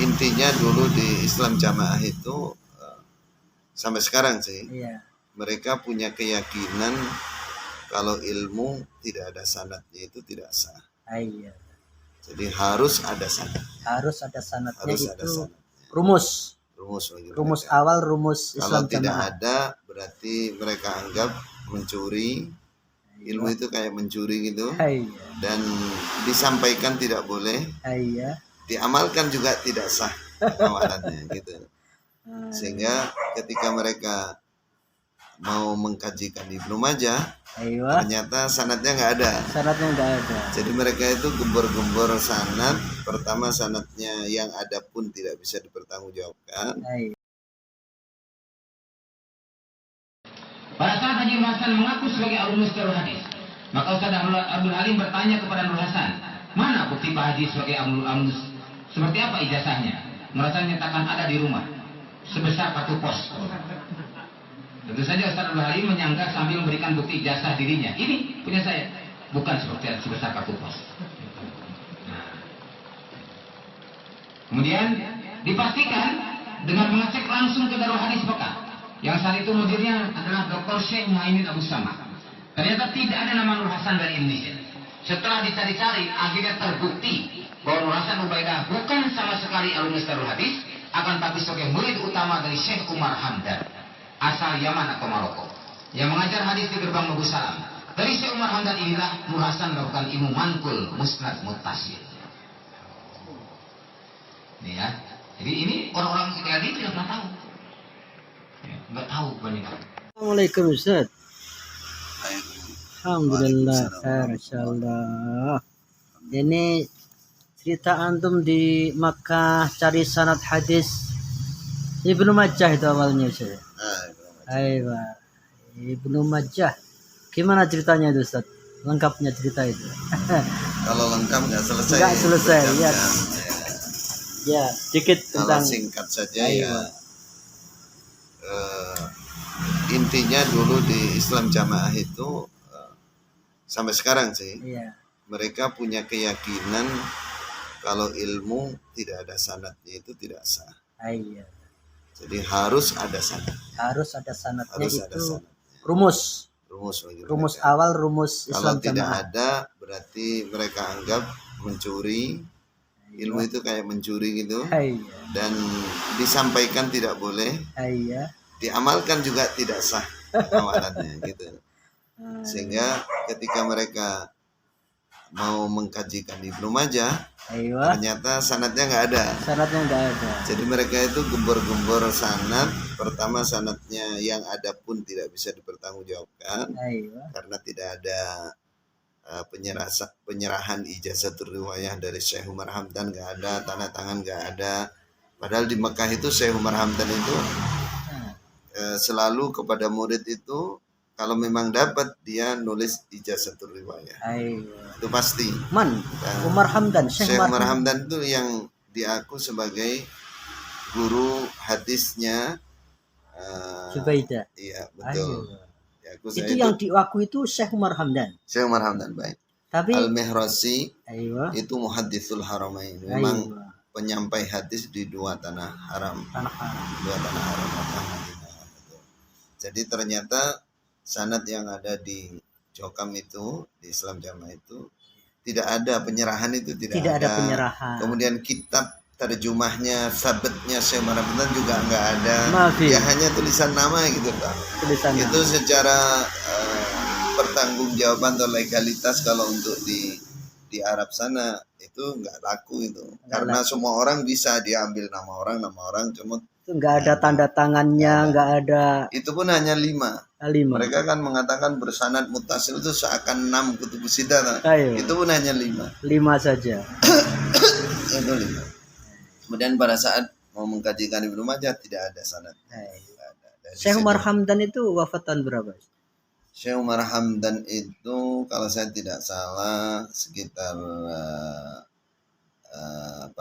intinya dulu di Islam Jamaah itu sampai sekarang sih, mereka punya keyakinan kalau ilmu tidak ada sanadnya itu tidak sah. Jadi harus ada sanad. Harus ada sanadnya, Harus itu ada sanadnya. Rumus awal rumus Islam Kalau tidak Jamaah. ada berarti mereka anggap mencuri. Ilmu itu kayak mencuri gitu. Dan disampaikan tidak boleh. Diamalkan juga tidak sah amalannya gitu. Sehingga ketika mereka mau mengkajikan Ibnu Majah, ternyata sanadnya nggak ada. Jadi mereka itu gembor-gembor sanad. Pertama, sanadnya yang ada pun tidak bisa dipertanggungjawabkan. Pada saat Haji Nur Hasan mengaku sebagai alumni Darul Hadis, maka Ustaz Abdul Halim bertanya kepada Nur Hasan, mana bukti Pak Haji sebagai alumni? Seperti apa ijazahnya? Nur Hasan nyatakan ada di rumah, sebesar kartu pos. Tentu saja Ustaz Abdul Halim menyangka sambil memberikan bukti ijazah dirinya. Ini punya saya, bukan seperti sebesar kartu pos. Kemudian dipastikan dengan mengecek langsung ke Darul Hadis Mekah, yang saat itu mudirnya adalah Dr. Syekh Muhaimin Abu Samad. Ternyata tidak ada nama Nur Hasan dari Indonesia. Setelah dicari-cari, akhirnya terbukti bahwa Nur Hasan Ubaidah bukan sama sekali alumni Darul Hadis, akan tapi sebagai murid utama dari Syekh Umar Hamdan, asal Yaman atau Maroko, yang mengajar hadis di gerbang Abu Salam. Dari Syekh Umar Hamdan inilah Nur Hasan melakukan ilmu manqul musnad muttasil. Ini ya. Jadi ini orang-orang tadi tidak pernah tahu. Nggak tahu banyak. Assalamualaikum Ustaz. Alhamdulillah, insyaallah. Ini cerita antum di Makkah cari sanad hadis Ibnu Majah itu awalnya Ustaz. Ibnu Majah. Gimana ceritanya itu Ustaz? Lengkapnya cerita itu. Kalau lengkap nggak selesai. Nggak selesai ya. Ya, sedikit Kalau tentang singkat saja ya. Intinya dulu di Islam Jamaah itu sampai sekarang sih, mereka punya keyakinan kalau ilmu tidak ada sanadnya itu tidak sah. Jadi harus ada sanad. Harus ada sanadnya, Harus itu ada sanadnya. Rumus awal rumus Islam Kalau tidak Jamaah. ada berarti mereka anggap mencuri. Ilmu itu kayak mencuri gitu. Dan disampaikan tidak boleh. Diamalkan juga tidak sah amalannya gitu. Sehingga ketika mereka mau mengkajikan Ibnu Majah, ternyata sanadnya nggak ada. Jadi mereka itu gembor-gembor sanad. Pertama, sanadnya yang ada pun tidak bisa dipertanggungjawabkan karena tidak ada penyerahan ijazah riwayah dari Syekh Umar Hamdan, nggak ada, tanda tangan nggak ada. Padahal di Mekah itu Syekh Umar Hamdan itu selalu kepada murid itu kalau memang dapat dia nulis ijazah riwayah. Itu pasti. Umar Hamdan, Syekh Umar Hamdan itu yang diaku sebagai guru hadisnya Zubaidah. Iya, betul. Itu yang diaku itu Syekh Umar Hamdan. Syekh Umar Hamdan, baik. Tapi Al-Mihrasi itu muhadditsul haramain. Memang penyampai hadis di dua tanah haram. Dua tanah haram Makkah Madinah. Jadi ternyata sanad yang ada di Jokam itu, di Islam Jamaah itu tidak ada penyerahan, itu tidak ada penyerahan. Kemudian kitab terjemahnya sabetnya Syekh Umar Hamdan juga nggak ada. Ya hanya tulisan nama gitu Pak. Itu secara pertanggungjawaban atau legalitas kalau untuk di Arab sana itu nggak laku itu. Karena semua orang bisa diambil nama orang cuma nggak ada tanda tangannya, nggak ada. Itu pun hanya 5. Mereka kan mengatakan bersanad muttasil itu seakan 6 kutubus sittah. Itu pun hanya 5 saja. Itu 5. Kemudian pada saat mau mengkajikan Ibnu Majah tidak ada sanad. Syekh Umar Hamdan itu wafat tahun berapa? Syekh Umar Hamdan itu kalau saya tidak salah sekitar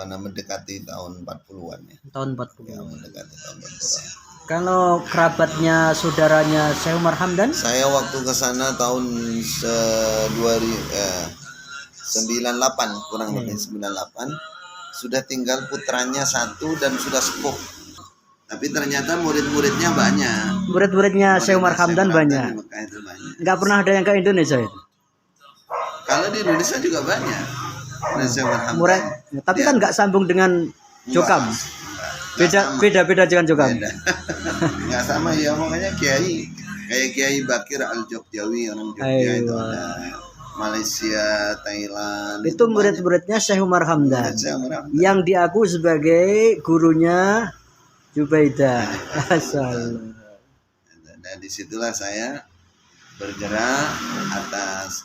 mendekati tahun 40-an ya. Tahun 40. Ya, mendekati tahun 40-an. Kalau kerabatnya saudaranya Syekh Umar Hamdan? Saya waktu ke sana tahun 98 kurang lebih 98. sudah tinggal putranya satu dan sudah sepuh. Tapi ternyata murid-muridnya banyak. Murid-muridnya Syekh Umar Hamdan banyak. Di Mekah itu banyak. Nggak pernah ada yang ke Indonesia itu. Kalau di Indonesia juga banyak. Syekh Umar Hamdan. Murid, tapi kan nggak sambung dengan Jokam. Enggak. Beda dengan Jokam. Beda. Nggak sama ya, makanya Kiai kayak Kiai Bakir Al-Jogjawi, orang Jogja itu ada. Malaysia, Thailand. Itu murid-muridnya Syekh Umar Hamdan. Syekh Umar Hamdan. Yang diaku sebagai gurunya Jubaidah. Asal. Dan disitulah saya bergerak atas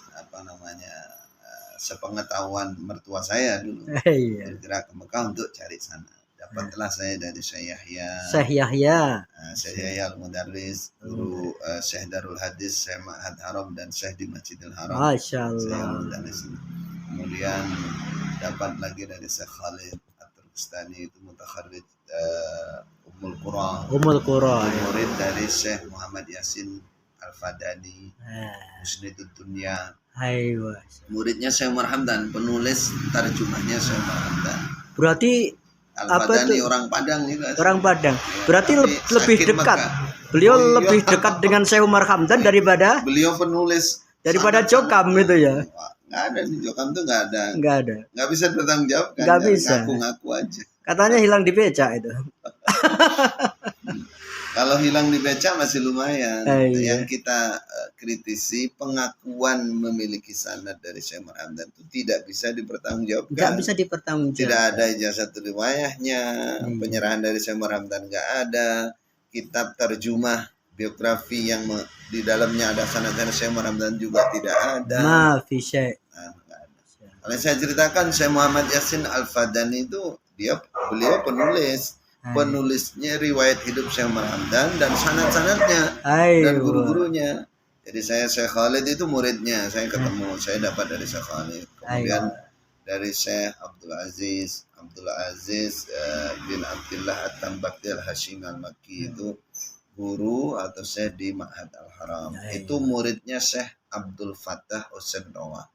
sepengetahuan mertua saya dulu. Iya. Bergerak ke Mekah untuk cari sana. Dapatlah saya dari Syekh Yahya. Syekh Yahya Al-Mudarris, guru Syekh Darul Hadis, Syekh Ma'had Haram dan Syekh di Masjidil Haram. Masya Allah. Kemudian dapat lagi dari Syekh Khalid At-Turkistani, itu mutakharrij Ummul Qura. Murid dari Syekh Muhammad Yasin Al-Fadani, Musnidud Dunya. Muridnya Syekh Umar Hamdan, penulis tarjumahnya Syekh Umar Hamdan. Berarti Al-Fadani orang Padang juga. Orang Padang. Berarti lebih dekat. Beliau lebih dekat dengan Syekh Umar Hamdan daripada beliau penulis Jokam itu ya. Nggak ada di Jokam tuh nggak ada. Nggak bisa bertanggung jawab kan. Nggak bisa. Ngaku-ngaku aja. Katanya hilang di becak itu. Kalau hilang di becak masih lumayan. Iya. Yang kita kritisi pengakuan memiliki sanad dari Syekh Umar Hamdan itu tidak bisa dipertanggungjawabkan. Nggak bisa dipertanggungjawabkan. Tidak ada ijazah riwayahnya, penyerahan dari Syekh Umar Hamdan nggak ada. Kitab terjemah biografi yang di dalamnya ada sanad dari Syekh Umar Hamdan juga tidak ada. Maafi Syekh. Nggak ada. Kalau saya ceritakan Syekh Muhammad Yasin Al-Fadani itu beliau penulisnya riwayat hidup Syekh Umar Hamdan dan sanad-sanadnya dan guru-gurunya. Jadi saya Syekh Khalid itu muridnya, saya ketemu, saya dapat dari Syekh Khalid. Kemudian dari Syekh Abdul Aziz bin Abdullah At-Tambakti Al-Hashimi Al-Makki, itu guru atau Syekh di Ma'had Al-Haram. Itu muridnya Syekh Abdul Fattah Husain Rawat.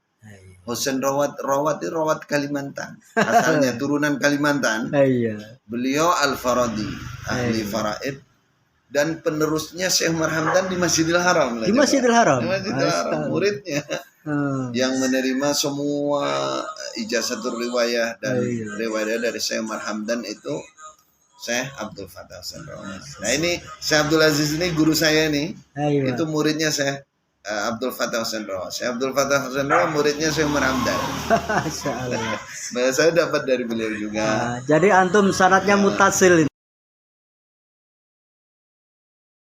Husain Rawat itu Rawat Kalimantan. Asalnya turunan Kalimantan. Beliau Al-Faradi, ahli faraid, dan penerusnya Syekh Umar Hamdan di Masjidil Haram. Di Masjidil Haram. Muridnya. Yang menerima semua ijazatul riwayah dan riwayah dari Syekh Umar Hamdan itu Syekh Abdul Fattah Husain Rawat. Nah ini Syekh Abdul Aziz ini guru saya nih. Itu muridnya Syekh Abdul Fattah Husain Rawat. Syekh Abdul Fattah Husain Rawat muridnya Syekh Umar Hamdan. Saya dapat dari beliau juga. Jadi antum sanadnya mutasil.